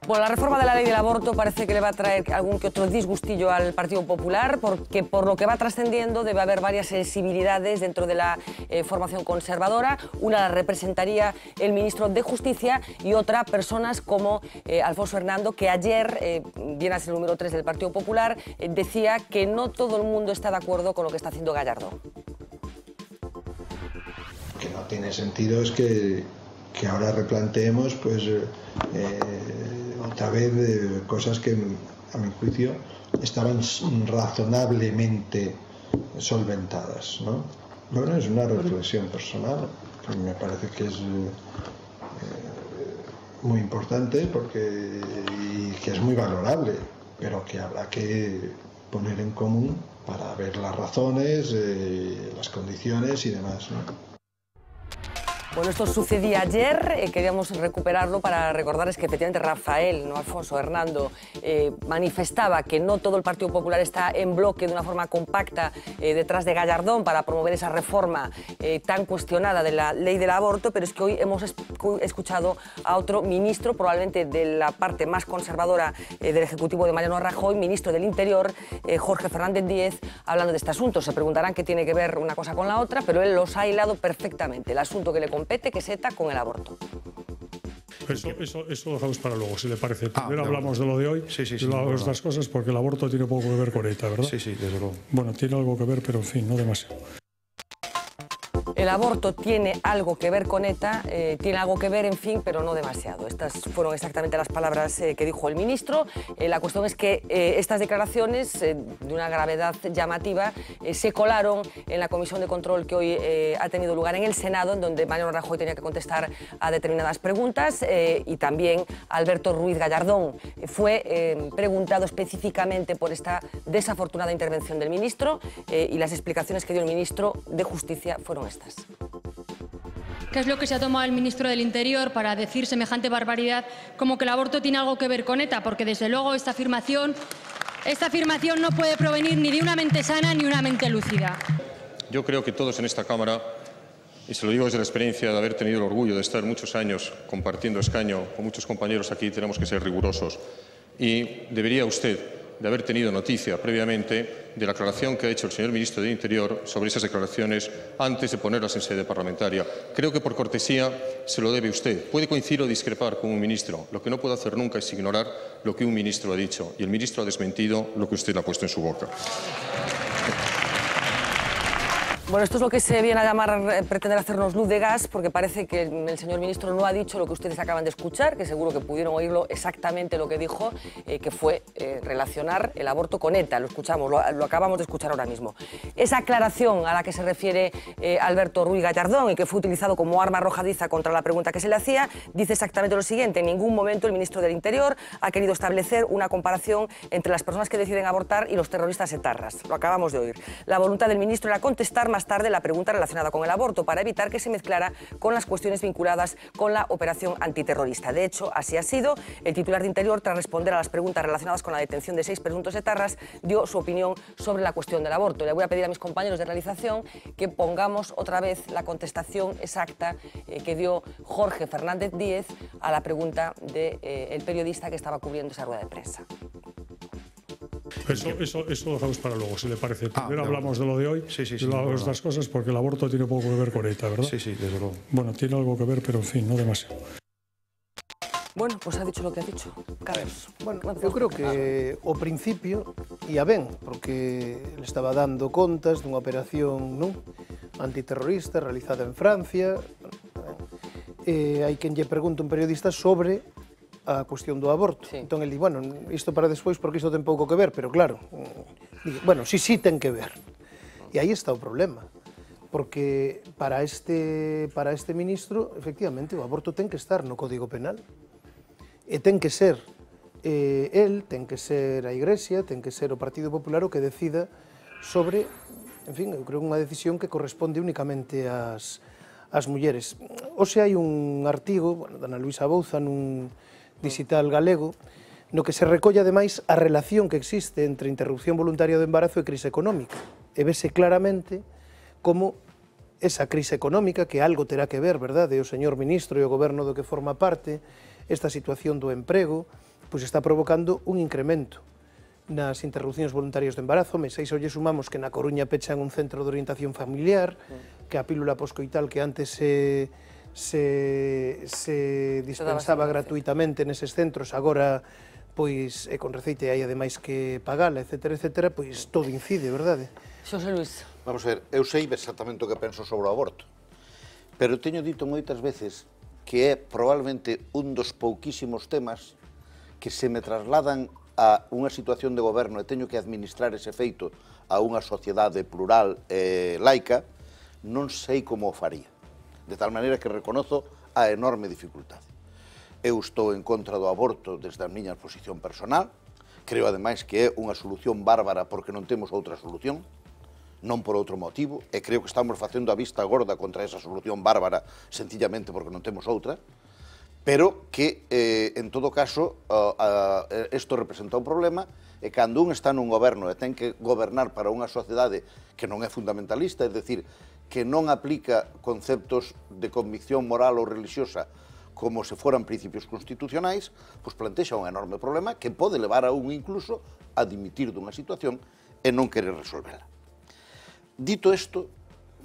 Bueno, la reforma de la ley del aborto parece que le va a traer algún que otro disgustillo al Partido Popular, porque por lo que va trascendiendo debe haber varias sensibilidades dentro de la formación conservadora. Una la representaría el ministro de Justicia y otra personas como Alfonso Hernando, que ayer, viene a ser el número 3 del Partido Popular, decía que no todo el mundo está de acuerdo con lo que está haciendo Gallardón. Que no tiene sentido es que ahora replanteemos pues otra vez cosas que a mi juicio estaban razonablemente solventadas, ¿no? Bueno, es una reflexión personal que me parece que es muy importante y que es muy valorable, pero que habrá que poner en común para ver las razones, las condiciones y demás, ¿no? Bueno, esto sucedía ayer, queríamos recuperarlo para recordarles que efectivamente Rafael, no Alfonso, Hernando, manifestaba que no todo el Partido Popular está en bloque de una forma compacta detrás de Gallardón para promover esa reforma tan cuestionada de la ley del aborto, pero es que hoy hemos escuchado a otro ministro, probablemente de la parte más conservadora del Ejecutivo de Mariano Rajoy, ministro del Interior, Jorge Fernández Díez, hablando de este asunto. Se preguntarán qué tiene que ver una cosa con la otra, pero él los ha hilado perfectamente. El asunto que le compete, que es ETA, con el aborto. Eso lo dejamos para luego, si le parece. Primero hablamos de lo de hoy y luego de estas cosas, porque el aborto tiene poco que ver con ETA, ¿verdad? Sí, desde luego. Bueno, tiene algo que ver, pero en fin, no demasiado. El aborto tiene algo que ver con ETA, tiene algo que ver, en fin, pero no demasiado. Estas fueron exactamente las palabras que dijo el ministro. La cuestión es que estas declaraciones, de una gravedad llamativa, se colaron en la comisión de control que hoy ha tenido lugar en el Senado, en donde Mariano Rajoy tenía que contestar a determinadas preguntas, y también Alberto Ruiz Gallardón fue preguntado específicamente por esta desafortunada intervención del ministro, y las explicaciones que dio el ministro de Justicia fueron estas. ¿Qué es lo que se ha tomado el ministro del Interior para decir semejante barbaridad como que el aborto tiene algo que ver con ETA? Porque desde luego esta afirmación no puede provenir ni de una mente sana ni una mente lúcida. Yo creo que todos en esta Cámara, y se lo digo desde la experiencia de haber tenido el orgullo de estar muchos años compartiendo escaño con muchos compañeros aquí, tenemos que ser rigurosos. Y debería usted de haber tenido noticia previamente de la aclaración que ha hecho el señor ministro del Interior sobre esas declaraciones antes de ponerlas en sede parlamentaria. Creo que por cortesía se lo debe usted. Puede coincidir o discrepar con un ministro. Lo que no puede hacer nunca es ignorar lo que un ministro ha dicho. Y el ministro ha desmentido lo que usted le ha puesto en su boca. Bueno, esto es lo que se viene a llamar pretender hacernos luz de gas, porque parece que el señor ministro no ha dicho lo que ustedes acaban de escuchar, que seguro que pudieron oírlo exactamente lo que dijo, que fue relacionar el aborto con ETA. Lo escuchamos, lo acabamos de escuchar ahora mismo. Esa aclaración a la que se refiere Alberto Ruiz Gallardón y que fue utilizado como arma arrojadiza contra la pregunta que se le hacía, dice exactamente lo siguiente: en ningún momento el ministro del Interior ha querido establecer una comparación entre las personas que deciden abortar y los terroristas etarras. Lo acabamos de oír. La voluntad del ministro era contestar más tarde la pregunta relacionada con el aborto para evitar que se mezclara con las cuestiones vinculadas con la operación antiterrorista. De hecho, así ha sido. El titular de Interior, tras responder a las preguntas relacionadas con la detención de 6 presuntos etarras, dio su opinión sobre la cuestión del aborto. Le voy a pedir a mis compañeros de realización que pongamos otra vez la contestación exacta que dio Jorge Fernández Díez a la pregunta del periodista que estaba cubriendo esa rueda de prensa. Eso lo dejamos para luego, si le parece. Primero hablamos de lo de hoy y luego de estas cosas, porque el aborto tiene poco que ver con ETA, ¿verdad? Sí, desde luego. Bueno, tiene algo que ver, pero en fin, no demasiado. Bueno, pues ha dicho lo que ha dicho. Carlos. Bueno, eu creo que o principio ia ben, porque le estaba dando contas dunha operación antiterrorista realizada en Francia. Hai quen lle pregunta un periodista sobre a cuestión do aborto. Sí. Entón, el di, bueno, isto para despois porque isto ten pouco que ver, pero claro, bueno, sí ten que ver. E aí está o problema, porque para este ministro, efectivamente, o aborto ten que estar no Código Penal. E ten que ser el, ten que ser a Igrexa, ten que ser o Partido Popular o que decida sobre, en fin, eu creo unha decisión que corresponde únicamente ás mulleres. Hoxe hai un artigo, da Ana Luisa Bouza, nun digital galego, no que se recolle ademais a relación que existe entre interrupción voluntaria do embarazo e crise económica. E vese claramente como esa crise económica, que algo terá que ver, verdade, o señor ministro e o goberno do que forma parte, esta situación do emprego, pois está provocando un incremento nas interrupcións voluntarias do embarazo. A iso lle sumamos que na Coruña pechan un centro de orientación familiar, que a pílula poscoital que antes se dispensaba gratuitamente neses centros, agora pois con receita hai ademais que pagala, etcétera, etcétera, pois todo incide, verdade? Xosé Luis. Vamos a ver, eu sei exactamente o que penso sobre o aborto, pero teño dito moitas veces que é probablemente un dos pouquísimos temas que se me trasladan a unha situación de goberno e teño que administrar ese feito a unha sociedade plural e laica, non sei como o faría. De tal maneira que reconozo a enorme dificultade. Eu estou en contra do aborto desde a miña posición personal, creo ademais que é unha solución bárbara porque non temos outra solución, non por outro motivo, e creo que estamos facendo a vista gorda contra esa solución bárbara sencillamente porque non temos outra, pero que, en todo caso, isto representa un problema, e cando un está nun goberno e ten que gobernar para unha sociedade que non é fundamentalista, é dicir, que non aplica conceptos de convicción moral ou religiosa como se foran principios constitucionais, pois plantexa un enorme problema que pode levar a un incluso a dimitir dunha situación e non querer resolvela. Dito isto,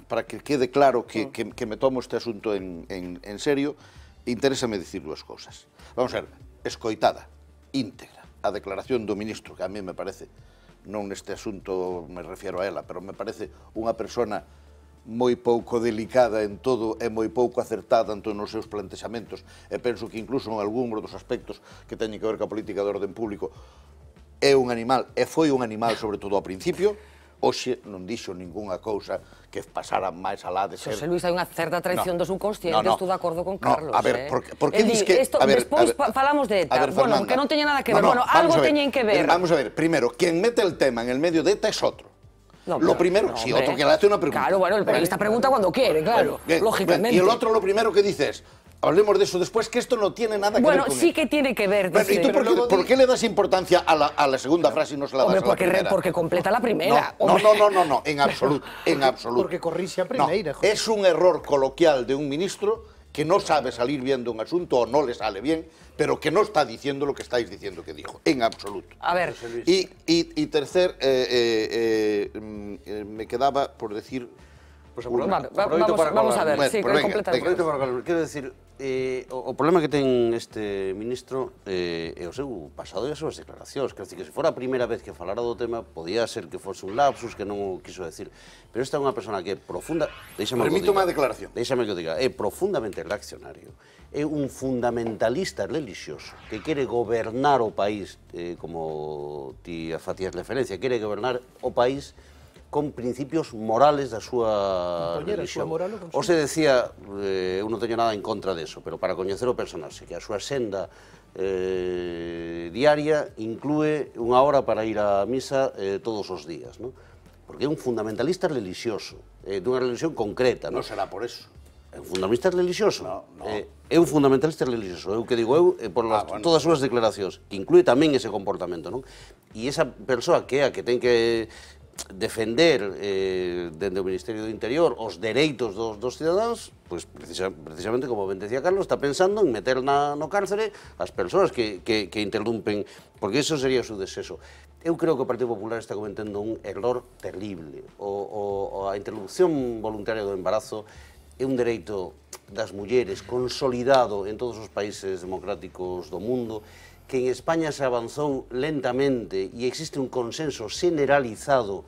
para que quede claro que me tomo este asunto en serio, interésame dicir dúas cousas. Vamos a ver, escoitada, íntegra, a declaración do ministro, que a mí me parece, non neste asunto me refiero a ela, pero me parece unha persona moi pouco delicada en todo e moi pouco acertada en todos os seus plantexamentos, e penso que incluso en algúns dos aspectos que teñen que ver coa política de orden público é un animal, e foi un animal sobre todo ao principio. Hoxe non dixo ningunha cousa que pasara máis alá de ser... Xosé Luis, hai unha certa traición do subconsciente, estou de acordo con Carlos. A ver, por que dis que... Despois falamos de ETA, bueno, que non teña nada que ver, bueno, algo teñen que ver. Vamos a ver, primero, quien mete el tema en el medio de ETA es otro. Lo primero, si otro que le hace una pregunta. Claro, bueno, el periodista pregunta cuando quiere, claro, lógicamente. Y el otro lo primero que dice es... Hablemos de eso después, que esto no tiene nada que ver con Bueno, sí que tiene que ver. ¿Y tú por qué le das importancia a la segunda frase y no se la das a la primera? Porque completa la primera. No, en absoluto, en absoluto. Porque corrixe a primeira. No, es un error coloquial de un ministro que no sabe salir bien de un asunto o no le sale bien, pero que no está diciendo lo que estáis diciendo que dijo, en absoluto. A ver, y tercer, me quedaba por decir... Pues vamos a ver, sí, que completa. Quero decir, o problema que ten este ministro é o seu pasado e as súas declaracións. Quero decir que se fora a primeira vez que falara do tema, podía ser que fose un lapsus, que non o quiso decir. Pero esta é unha persona que é profunda... Permítome a declaración. Deixame que o diga. É profundamente reaccionario. É un fundamentalista religioso que quere gobernar o país, como ti facías referencia, quere gobernar o país con principios morales da súa religión. O se decía, eu non teño nada en contra deso, pero para coñecer o personaxe, que a súa senda diaria inclúe unha hora para ir á misa todos os días, non? Porque é un fundamentalista religioso, dunha religión concreta, non? Non será por eso. É un fundamentalista religioso. No. É un fundamentalista religioso, é o que digo eu, por todas as súas declaracións, que inclúe tamén ese comportamento, non? E esa persoa que é a que ten que defender dende o Ministerio do Interior os dereitos dos cidadáns, pois precisamente, como ben decía Carlos, está pensando en meter no cárcere as persoas que interrumpen, porque eso sería o seu desexo. Eu creo que o Partido Popular está cometendo un error terrible. A interrupción voluntaria do embarazo é un dereito das mulleres consolidado en todos os países democráticos do mundo, que en España se avanzou lentamente e existe un consenso generalizado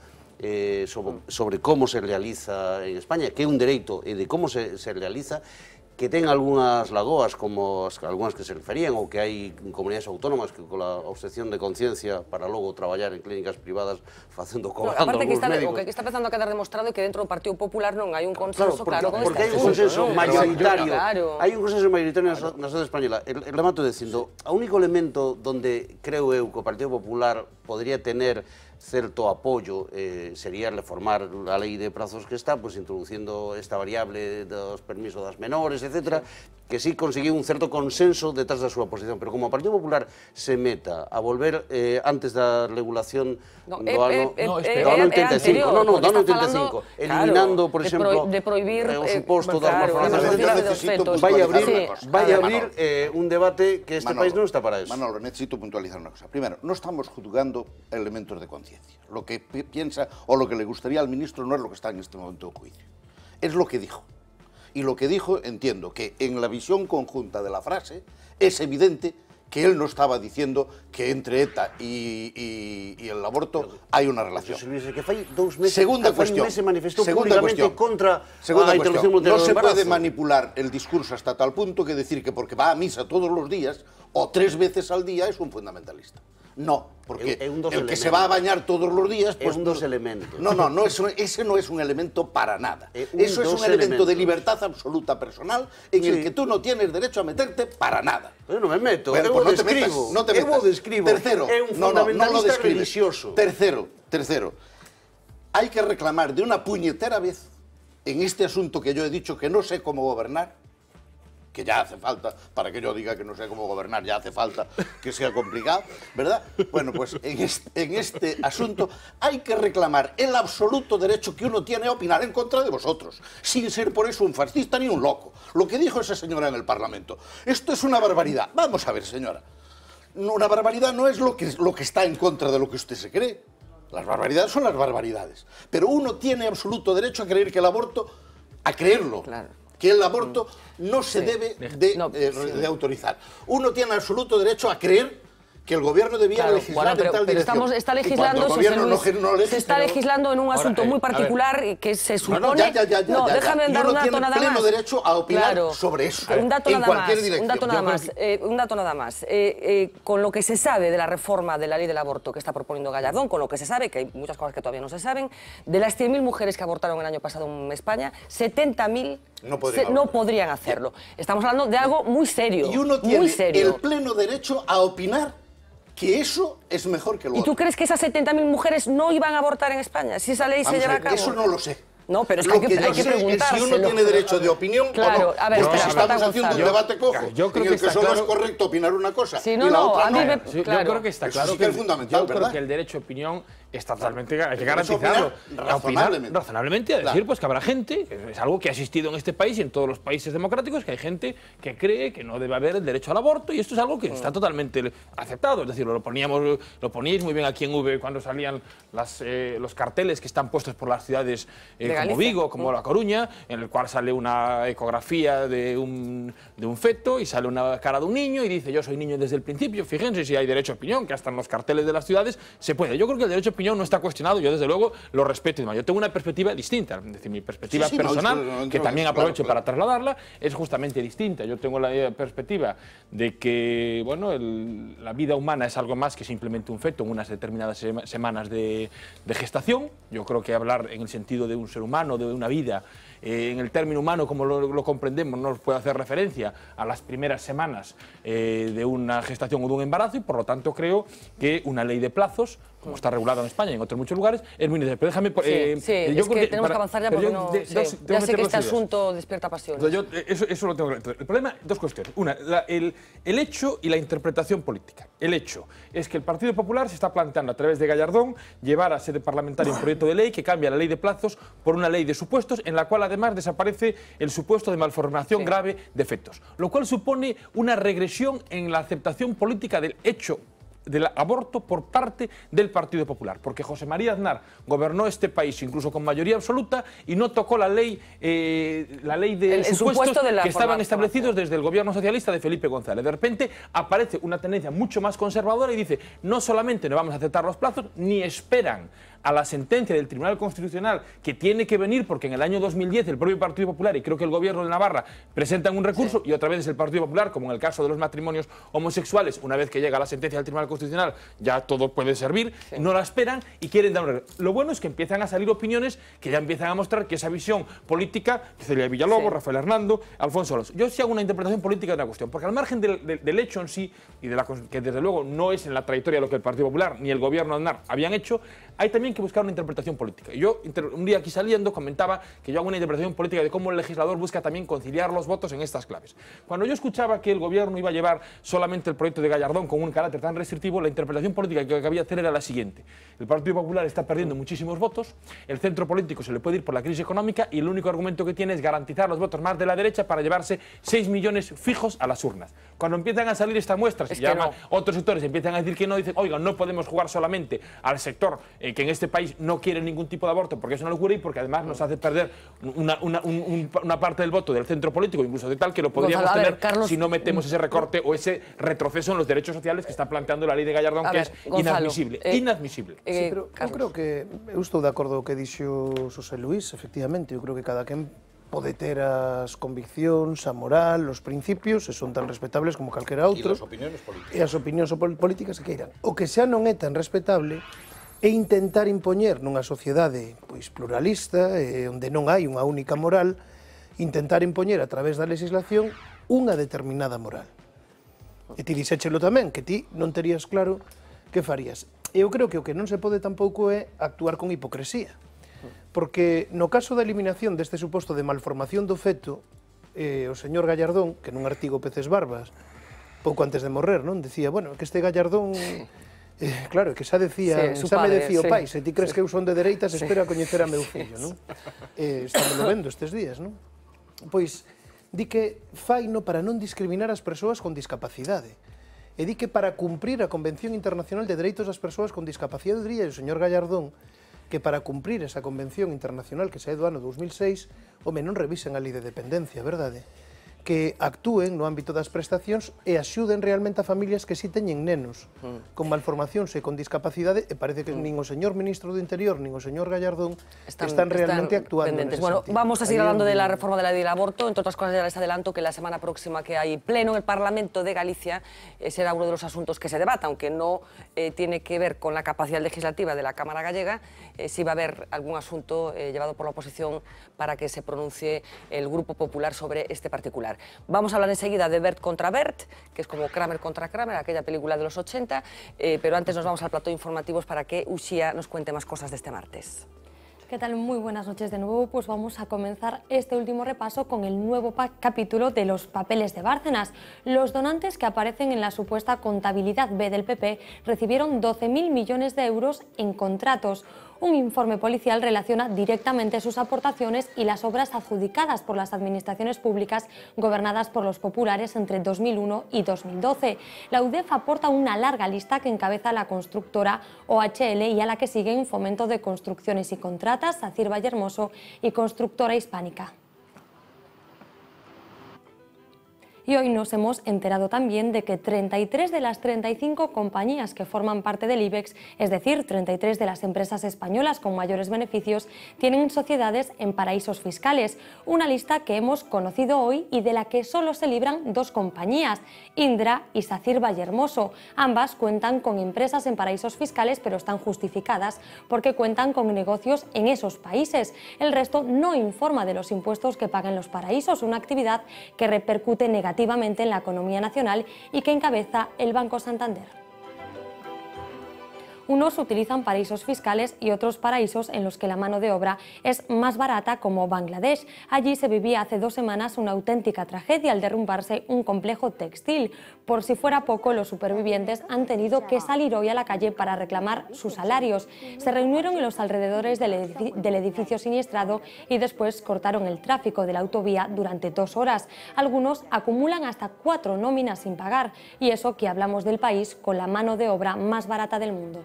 sobre como se realiza en España, que é un dereito e de como se realiza, que ten algunhas lagoas, como algunhas que se referían, ou que hai comunidades autónomas que con a obsesión de conciencia para logo traballar en clínicas privadas cobrando algúns médicos. O que está empezando a quedar demostrado é que dentro do Partido Popular non hai un consenso claro con porque hai un consenso mayoritario. Hai un consenso mayoritario na sociedade española. Remato dicindo, o único elemento donde creo eu que o Partido Popular podría tener certo apoio sería reformar a lei de prazos que está, pois introducindo esta variable dos permisos das menores, etc., que sí conseguiu un certo consenso detrás da súa posición, pero como o Partido Popular se meta a volver antes da regulación do ano 85, do ano 85, eliminando, por exemplo, o suposto das malformacións, vai abrir un debate que este país non está para eso. Manolo, necesito puntualizar una cosa. Primero, no estamos juzgando elementos de conciencia. Lo que piensa o lo que le gustaría al ministro no es lo que está en este momento en juicio. Es lo que dijo. Y lo que dijo, entiendo que en la visión conjunta de la frase es evidente que él no estaba diciendo que entre ETA y el aborto hay una relación. Segunda cuestión. No se puede manipular el discurso hasta tal punto que decir que porque va a misa todos los días o 3 veces al día es un fundamentalista. No, porque el que se va a bañar todos los días... Es un dos elementos. No, ese no es un elemento para nada. Eso es un elemento de libertad absoluta personal en el que tú no tienes derecho a meterte para nada. Yo no me meto, yo describo. No te metas. Tercero, no lo describes. Tercero, hay que reclamar de una puñetera vez en este asunto que yo he dicho que no sé cómo gobernar, que ya hace falta, para que yo diga que no sé cómo gobernar, ya hace falta que sea complicado, ¿verdad? Bueno, pues en este asunto hay que reclamar el absoluto derecho que uno tiene a opinar en contra de vosotros, sin ser por eso un fascista ni un loco. Lo que dijo esa señora en el Parlamento, esto es una barbaridad. Vamos a ver, señora, una barbaridad no es lo que está en contra de lo que usted se cree. Las barbaridades son las barbaridades. Pero uno tiene absoluto derecho a creer que el aborto, a creerlo. Claro. Que el aborto no se debe de autorizar. Uno tiene absoluto derecho a creer que el gobierno debía legislar en tal dirección. Está legislando, se está legislando en un asunto muy particular que se supone... No, déjame dar un dato nada más. Pleno derecho a opinar sobre eso. Un dato nada más. Con lo que se sabe de la reforma de la ley del aborto que está proponiendo Gallardón, con lo que se sabe, que hay muchas cosas que todavía no se saben, de las 100.000 mujeres que abortaron el año pasado en España, 70.000 no podrían hacerlo. Estamos hablando de algo muy serio. Y uno tiene el pleno derecho a opinar que eso es mejor que lo otro. ¿Y tú crees que esas 70.000 mujeres no iban a abortar en España si esa ley se lleva a cabo? Eso no lo sé. No, pero es que hay que preguntárselo. Si uno tiene derecho de opinión claro, o no. A ver, estamos haciendo un debate cojo en el que solo es correcto opinar una cosa y la otra no. Yo creo que está claro que es fundamental, yo creo que el derecho a opinión está totalmente, hay que garantizarlo. Razonablemente, a decir pues que habrá gente, es algo que ha existido en este país y en todos los países democráticos, que hay gente que cree que no debe haber el derecho al aborto y esto es algo que está totalmente aceptado. Es decir, lo poníais muy bien aquí en V cuando salían los carteles que están puestos por las ciudades como Vigo, como La Coruña, en el cual sale una ecografía de un feto y sale una cara de un niño y dice yo soy niño desde el principio. Fíjense si hay derecho a opinión, que hasta en los carteles de las ciudades se puede. Yo creo que el derecho a opinión no está cuestionado, yo desde luego lo respeto. Yo tengo una perspectiva distinta, es decir, mi perspectiva personal, que también aprovecho para trasladarla, es justamente distinta. Yo tengo la perspectiva de que bueno, la vida humana es algo más que simplemente un feto en unas determinadas semanas de gestación. Yo creo que hablar en el sentido de un ser humano, de una vida, en el término humano como lo comprendemos, no nos puede hacer referencia a las primeras semanas de una gestación o de un embarazo y por lo tanto creo que una ley de plazos, como está regulada en España y en otros muchos lugares, es muy necesario. Pero déjame... yo creo que tenemos que avanzar ya porque ya sé que este asunto despierta pasiones. Eso lo tengo claro. El problema, dos cuestiones. Una, el hecho y la interpretación política. El hecho es que el Partido Popular se está planteando a través de Gallardón llevar a sede parlamentaria un proyecto de ley que cambia la ley de plazos por una ley de supuestos en la cual además desaparece el supuesto de malformación grave de fetos, lo cual supone una regresión en la aceptación política del hecho del aborto por parte del Partido Popular, porque José María Aznar gobernó este país incluso con mayoría absoluta y no tocó la ley de supuestos que estaban establecidos desde el gobierno socialista de Felipe González. De repente aparece una tendencia mucho más conservadora y dice no solamente no vamos a aceptar los plazos, ni esperan a la sentencia del Tribunal Constitucional que tiene que venir porque en el año 2010 el propio Partido Popular y creo que el gobierno de Navarra presentan un recurso y otra vez es el Partido Popular, como en el caso de los matrimonios homosexuales, una vez que llega la sentencia del Tribunal Constitucional ya todo puede servir, no la esperan y quieren dar un regreso. Lo bueno es que empiezan a salir opiniones que ya empiezan a mostrar que esa visión política, Celia Villalobos, Rafael Hernando, Alfonso Alonso. Yo sí hago una interpretación política de una cuestión, porque al margen del hecho en sí y que desde luego no es en la trayectoria lo que el Partido Popular ni el gobierno de Aznar habían hecho, hay también que buscar una interpretación política. Y yo, un día aquí saliendo, comentaba que yo hago una interpretación política de cómo el legislador busca también conciliar los votos en estas claves. Cuando yo escuchaba que el gobierno iba a llevar solamente el proyecto de Gallardón con un carácter tan restrictivo, la interpretación política que había que hacer era la siguiente. El Partido Popular está perdiendo muchísimos votos, el centro político se le puede ir por la crisis económica y el único argumento que tiene es garantizar los votos más de la derecha para llevarse 6 millones fijos a las urnas. Cuando empiezan a salir estas muestras y otros sectores empiezan a decir que no, dicen, oigan, no podemos jugar solamente al sector que en este país no quiere ningún tipo de aborto porque es una locura y porque además nos hace perder una parte del voto del centro político, incluso de tal que lo podríamos tener si no metemos ese recorte o ese retroceso en los derechos sociales que está planteando la ley de Gallardón, que es inadmisible. Inadmisible. Sí, pero eu creo que eu estou de acordo co que dixo José Luis, efectivamente, eu creo que cada quen pode ter as conviccións, a moral, os principios, e son tan respetables como calquera outro. E as opinións políticas. E as opinións políticas que queiran. O que xa non é tan respetable é intentar impoñer nunha sociedade pois pluralista, onde non hai unha única moral, intentar impoñer a través da legislación unha determinada moral. E ti dixéchelo tamén, que ti non terías claro que farías. Eu creo que o que non se pode tampouco é actuar con hipocresía. Porque no caso da eliminación deste suposto de malformación do feto, o señor Gallardón, que nun artigo Peces Barbas, pouco antes de morrer, non dicía, bueno, que este Gallardón, claro, que xa decía, xa me decía o pai, se ti crees que eu son de dereitas, espera a coñecer a meu fillo, non? Estámoslo vendo estes días, non? Pois, di que faino para non discriminar as persoas con discapacidade. E di que para cumprir a Convención Internacional de Dereitos das Persoas con Discapacidade, diría o señor Gallardón, que para cumprir esa Convención Internacional que sae do ano 2006, home, non revisen a lei de dependencia, verdade? Que actúen no ámbito das prestacións e axuden realmente a familias que si teñen nenos con malformacións e con discapacidade, e parece que nin o señor ministro do Interior nin o señor Gallardón están realmente actuando nese sentido. Bueno, vamos a seguir hablando de la reforma de la ley del aborto. Entre otras cosas, ya les adelanto que la semana próxima que hay pleno en el Parlamento de Galicia será uno de los asuntos que se debata, aunque no tiene que ver con la capacidad legislativa de la Cámara Gallega, sí va a haber algún asunto llevado por la oposición para que se pronuncie el Grupo Popular sobre este particular. Vamos a hablar enseguida de Bert contra Bert, que es como Kramer contra Kramer, aquella película de los 80, pero antes nos vamos al plató de informativos para que Uxía nos cuente más cosas de este martes. ¿Qué tal? Muy buenas noches de nuevo. Pues vamos a comenzar este último repaso con el nuevo capítulo de los papeles de Bárcenas. Los donantes que aparecen en la supuesta contabilidad B del PP recibieron 12.000 millones de euros en contratos. Un informe policial relaciona directamente sus aportaciones y las obras adjudicadas por las administraciones públicas gobernadas por los populares entre 2001 y 2012. La UDEF aporta una larga lista que encabeza la constructora OHL y a la que siguen Fomento de Construcciones y Contratas, SACIR Vallehermoso y Constructora Hispánica. Y hoy nos hemos enterado también de que 33 de las 35 compañías que forman parte del IBEX, es decir, 33 de las empresas españolas con mayores beneficios, tienen sociedades en paraísos fiscales. Una lista que hemos conocido hoy y de la que solo se libran dos compañías, Indra y SACIR Vallehermoso. Ambas cuentan con empresas en paraísos fiscales, pero están justificadas porque cuentan con negocios en esos países. El resto no informa de los impuestos que pagan los paraísos, una actividad que repercute negativamente en la economía nacional y que encabeza el Banco Santander. Unos utilizan paraísos fiscales y otros paraísos en los que la mano de obra es más barata, como Bangladesh. Allí se vivía hace 2 semanas una auténtica tragedia al derrumbarse un complejo textil. Por si fuera poco, los supervivientes han tenido que salir hoy a la calle para reclamar sus salarios. Se reunieron en los alrededores del edificio siniestrado y después cortaron el tráfico de la autovía durante 2 horas. Algunos acumulan hasta 4 nóminas sin pagar, y eso que hablamos del país con la mano de obra más barata del mundo.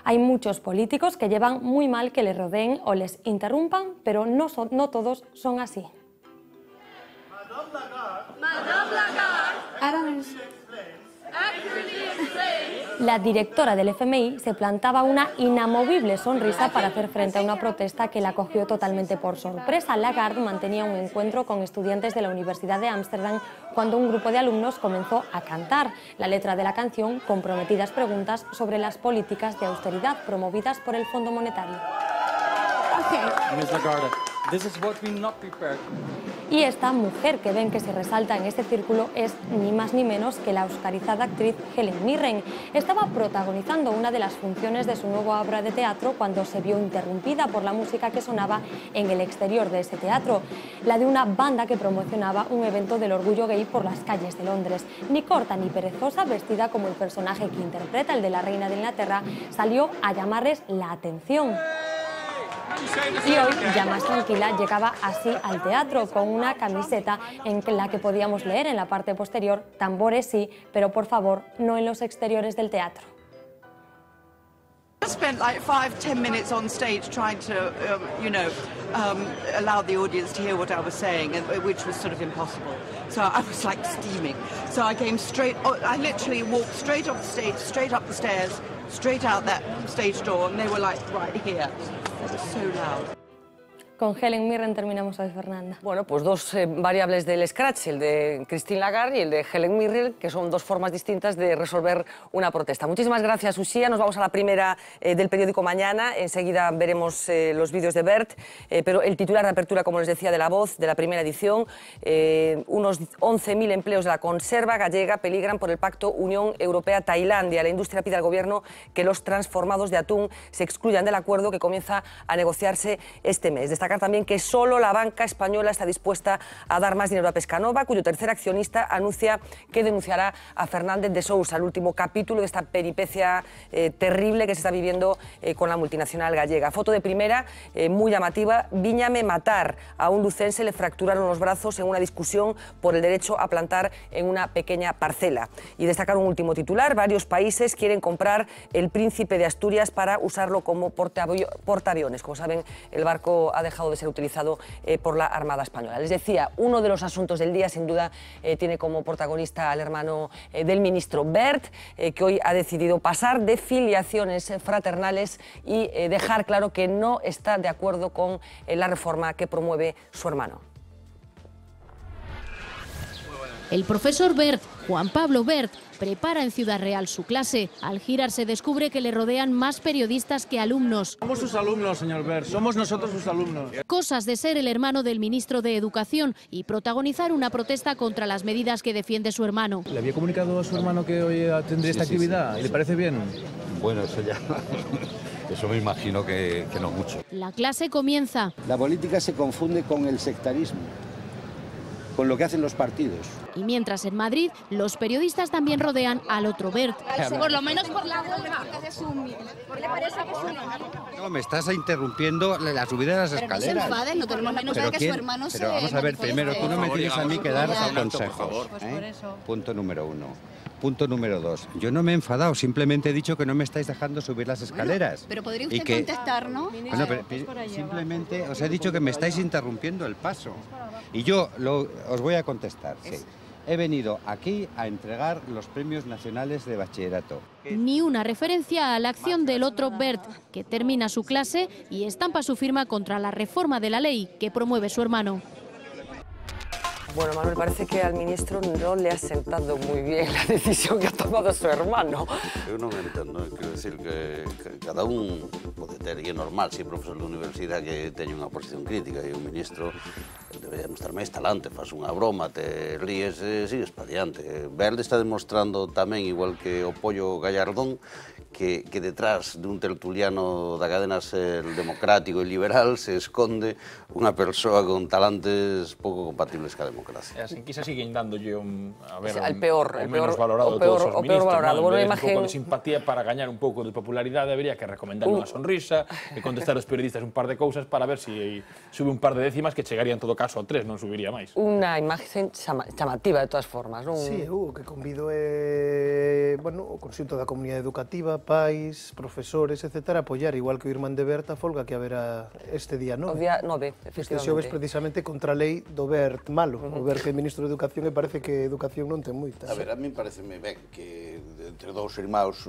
Hay muchos políticos que llevan muy mal que les rodeen o les interrumpan, pero no todos son así. La directora del FMI se plantaba una inamovible sonrisa para hacer frente a una protesta que la cogió totalmente por sorpresa. Lagarde mantenía un encuentro con estudiantes de la Universidad de Ámsterdam cuando un grupo de alumnos comenzó a cantar la letra de la canción con prometidas preguntas sobre las políticas de austeridad promovidas por el Fondo Monetario. Ms. Lagarde, Y esta mujer que ven que se resalta en este círculo es ni más ni menos que la oscarizada actriz Helen Mirren. Estaba protagonizando una de las funciones de su nueva obra de teatro cuando se vio interrumpida por la música que sonaba en el exterior de ese teatro, la de una banda que promocionaba un evento del orgullo gay por las calles de Londres. Ni corta ni perezosa, vestida como el personaje que interpreta, el de la reina de Inglaterra, salió a llamarles la atención. Y hoy, ya más tranquila, llegaba así al teatro, con una camiseta en la que podíamos leer en la parte posterior: tambores sí, pero por favor, no en los exteriores del teatro. I spent like 5-10 minutes on stage trying to, allow the audience to hear what I was saying, which was sort of impossible. So I was like steaming. So I came straight, I literally walked straight off the stage, straight up the stairs, straight out that stage door, and they were like right here. It was so loud. Con Helen Mirren terminamos hoy, Fernanda. Bueno, pues dos variables del Scratch, el de Christine Lagarde y el de Helen Mirren, que son dos formas distintas de resolver una protesta. Muchísimas gracias, Uxía. Nos vamos a la primera del periódico Mañana. Enseguida veremos los vídeos de Bert, pero el titular de apertura, como les decía, de La Voz, de la primera edición, unos 11.000 empleos de la conserva gallega peligran por el pacto Unión Europea-Tailandia. La industria pide al gobierno que los transformados de atún se excluyan del acuerdo que comienza a negociarse este mes. Destacar también que solo la banca española está dispuesta a dar más dinero a Pescanova, cuyo tercer accionista anuncia que denunciará a Fernández de Sousa, el último capítulo de esta peripecia terrible que se está viviendo con la multinacional gallega. Foto de primera, muy llamativa: Víñame matar. A un lucense le fracturaron los brazos en una discusión por el derecho a plantar en una pequeña parcela. Y destacar un último titular: varios países quieren comprar el Príncipe de Asturias para usarlo como portaaviones. Como saben, el barco ha dejado de ser utilizado por la Armada Española. Les decía, uno de los asuntos del día, sin duda, tiene como protagonista al hermano del ministro, Bert, que hoy ha decidido pasar de filiaciones fraternales y dejar claro que no está de acuerdo con la reforma que promueve su hermano. El profesor Bert, Juan Pablo Bert, prepara en Ciudad Real su clase. Al girar se descubre que le rodean más periodistas que alumnos. Somos sus alumnos, señor Bert, somos nosotros sus alumnos. Cosas de ser el hermano del ministro de Educación y protagonizar una protesta contra las medidas que defiende su hermano. ¿Le había comunicado a su hermano que hoy tendría esta actividad? ¿Y le parece bien? Bueno, eso ya... Eso me imagino que no mucho. La clase comienza. La política se confunde con el sectarismo, con lo que hacen los partidos. Y mientras en Madrid, los periodistas también rodean al otro Bert. Por lo menos por la huelga, que es humilde. ¿Por qué parece que es humilde? No, me estás interrumpiendo la subida de las escaleras. Pero no se enfaden, no tenemos menos de que su hermano se... Pero vamos a ver, primero, tú no me tienes a mí que dar consejos. Pues por eso. Punto número 1. Punto número 2. Yo no me he enfadado, simplemente he dicho que no me estáis dejando subir las escaleras. Bueno, pero podría usted contestar, ¿no? Bueno, pero simplemente os he dicho que me estáis interrumpiendo el paso. Y yo os voy a contestar, sí. He venido aquí a entregar los premios nacionales de bachillerato. Ni una referencia a la acción del otro Bert, que termina su clase y estampa su firma contra la reforma de la ley que promueve su hermano. Bueno, Manuel, parece que al ministro no le ha sentado muy bien la decisión que ha tomado su hermano. Eu non entendo, quero decir que cada un pode ter, e é normal, se é profesor de universidade que teña unha posición crítica, e un ministro debería mostrar máis talante, faz unha broma, te ríes e sigues pa diante. Verde está demostrando tamén, igual que o Pollo Gallardón, que detrás dun tertuliano da cadena Ser democrático e liberal se esconde unha persoa con talantes pouco compatibles ca democracia. Así quizás siguen dándolle o menos valorado de todos os ministros, valorado. ¿no? Bueno, un pouco de simpatía para gañar un pouco de popularidade, debería que recomendar unha sonrisa e contestar aos periodistas un par de cousas para ver se sube un par de décimas, que chegaría en todo caso a 3, non subiría máis. Unha imagen chamativa de todas formas, non? Sí, o que convido é, bueno, o conxunto da comunidade educativa, pais, profesores, etc., apoiar, igual que o irmán de Bert, a folga que haberá este día 9. O día 9, efectivamente. Este xoves precisamente contra a lei do Bert malo, o Bert que é ministro de Educación, e parece que Educación non ten moita. A ver, a mí pareceme ben que entre dous irmãos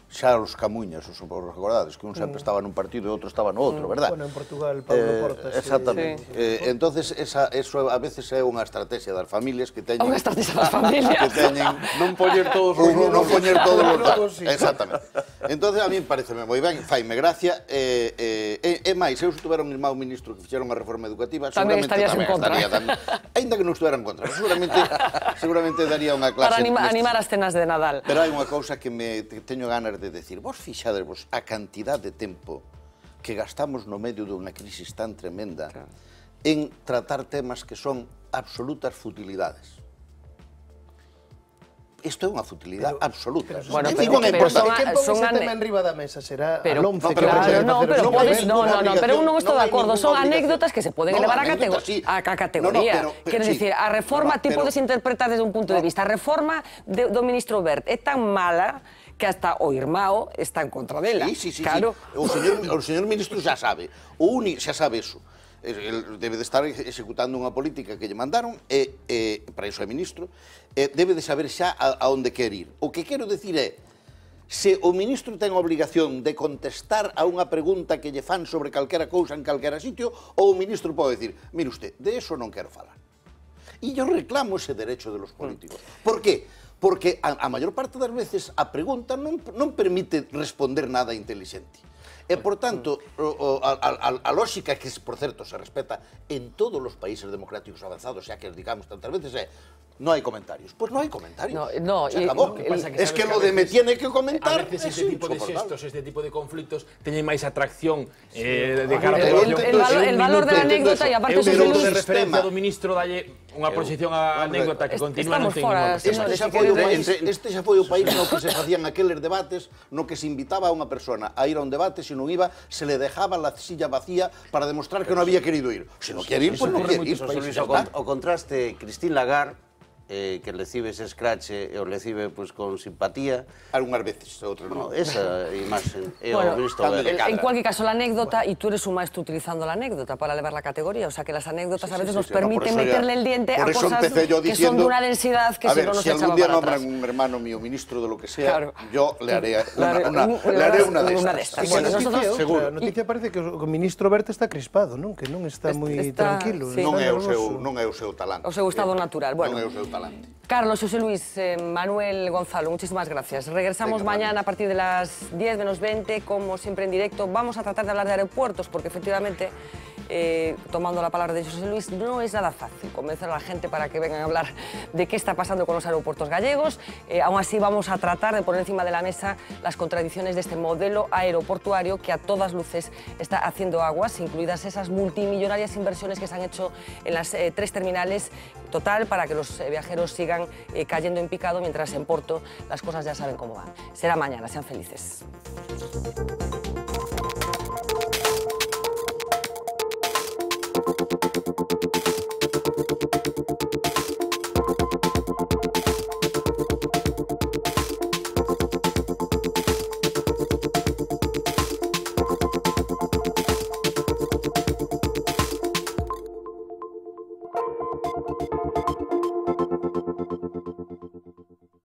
xa os Camuñas, os recordades, que un sempre estaba nun partido e outro estaba no outro, verdad? Bueno, en Portugal, Pablo Portas. Exactamente. Entonces, eso a veces é unha estrategia das familias que teñen... Unha estrategia das familias. Que teñen non poñer todos os datos. Exactamente. Entonces, a mí pareceme moi ben, faime gracia, e máis, eu se tuvera un irmão ministro que fixera unha reforma educativa, tamén estarías en contra. Ainda que non estuvera en contra, seguramente daría unha clase... Para animar as cenas de Nadal. Pero hai unha cousa que teño ganas de decir. Vos fixadevos a cantidad de tempo que gastamos no medio dunha crisis tan tremenda en tratar temas que son absolutas futilidades. Isto é unha futilidade absoluta. Bueno, pero son ese tema enriba da mesa, será Alonce que pero eu non estou de acordo, son anécdotas que se poden elevar a categoría. Quero dicir, a reforma ti podes interpretar desde un punto de vista. A reforma do ministro Wert é tan mala que hasta o irmão está en contra dela. Sí. O señor ministro xa sabe, xa sabe eso. Debe de estar executando unha política que lle mandaron e para iso é ministro, debe de saber xa a onde quer ir. O que quero decir é, se o ministro ten a obligación de contestar a unha pregunta que lle fan sobre calquera cousa en calquera sitio, ou o ministro pode decir, mire usted, de eso non quero falar. E eu reclamo ese derecho de los políticos. Por qué? Porque a maior parte das veces a pregunta non permite responder nada inteligente. E, por tanto, a lógica que, por certo, se respeta en todos os países democráticos avanzados, xa que digamos tantas veces, é no hai comentarios. Pois non hai comentarios. Se acabou. Es que lo de me tiene que comentar... A veces este tipo de xestos, este tipo de conflictos, teñen máis atracción de cara a población. El valor da anécdota e aparte... Eu minuto de referencia do ministro dalle unha posición á anécdota que continúa non ten ningún Este xa foi o país no que se facían aqueles debates, no que se invitaba a unha persona a ir a un debate, se non iba, se le dejaba la silla vacía para demostrar que non había querido ir. Se non quere ir, pois non quere ir. O contraste, Christine Lagarde, que recibe ese escrache e o recibe con simpatía. Algunhas veces, outras non. Esa imagen é o ministro Verde. En cualquier caso, la anécdota, y tú eres un maestro utilizando la anécdota para elevar la categoría, o sea que las anécdotas a veces nos permiten meterle el diente a cosas que son de una densidad que si no nos echaba para atrás. Si algún día nombran un hermano mío ministro de lo que sea, yo le haré una de estas. A noticia parece que o ministro Wert está crispado, non? Que non está moi tranquilo. Non é o seu talante. O seu estado natural. Non é o seu talante. Carlos, José Luis, Manuel, Gonzalo, muchísimas gracias. Regresamos mañana a partir de las 10 menos 20, como siempre en directo. Vamos a tratar de hablar de aeropuertos, porque efectivamente, tomando la palabra de José Luis, no es nada fácil convencer a la gente para que vengan a hablar de qué está pasando con los aeropuertos gallegos. Aún así vamos a tratar de poner encima de la mesa las contradicciones de este modelo aeroportuario que a todas luces está haciendo aguas, incluidas esas multimillonarias inversiones que se han hecho en las 3 terminales, total, para que los viajeros sigan cayendo en picado, mientras en Porto las cosas ya saben cómo van. Será mañana, sean felices.